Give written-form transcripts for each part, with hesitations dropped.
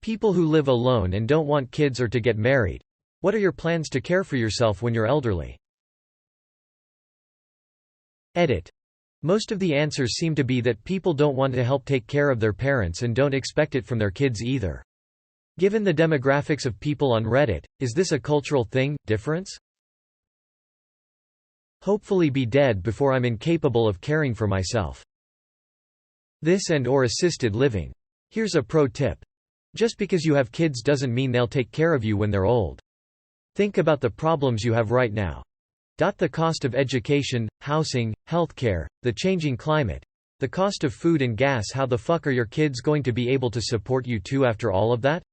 People who live alone and don't want kids or to get married. What are your plans to care for yourself when you're elderly? Edit. Most of the answers seem to be that people don't want to help take care of their parents and don't expect it from their kids either. Given the demographics of people on Reddit, is this a cultural thing, difference? Hopefully be dead before I'm incapable of caring for myself. This and/or assisted living. Here's a pro tip. Just because you have kids doesn't mean they'll take care of you when they're old. Think about the problems you have right now. The cost of education, housing, healthcare, the changing climate, the cost of food and gas. How the fuck are your kids going to be able to support you too after all of that?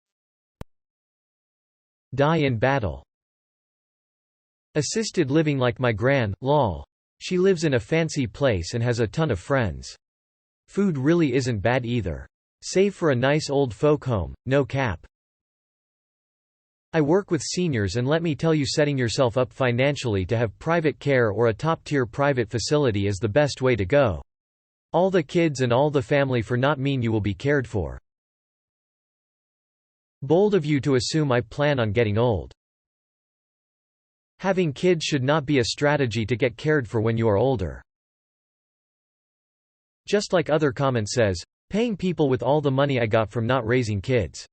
Die in battle. Assisted living like my gran, lol. She lives in a fancy place and has a ton of friends. Food really isn't bad either. Save for a nice old folk home, no cap. I work with seniors and let me tell you, setting yourself up financially to have private care or a top-tier private facility is the best way to go. All the kids and all the family for not mean you will be cared for. Bold of you to assume I plan on getting old. Having kids should not be a strategy to get cared for when you are older. Just like other comment says, paying people with all the money I got from not raising kids.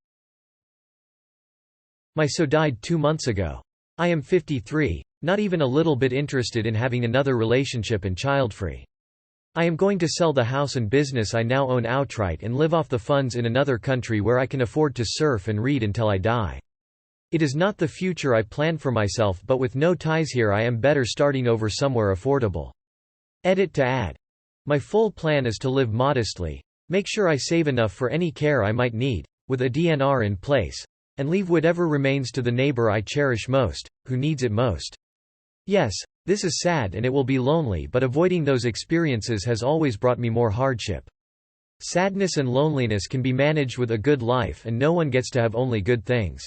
My so died 2 months ago. I am 53, not even a little bit interested in having another relationship and childfree. I am going to sell the house and business I now own outright and live off the funds in another country where I can afford to surf and read until I die. It is not the future I plan for myself, but with no ties here I am better starting over somewhere affordable. Edit to add. My full plan is to live modestly, make sure I save enough for any care I might need, with a DNR in place, and leave whatever remains to the neighbor I cherish most, who needs it most. Yes, this is sad and it will be lonely, but avoiding those experiences has always brought me more hardship. Sadness and loneliness can be managed with a good life, and no one gets to have only good things.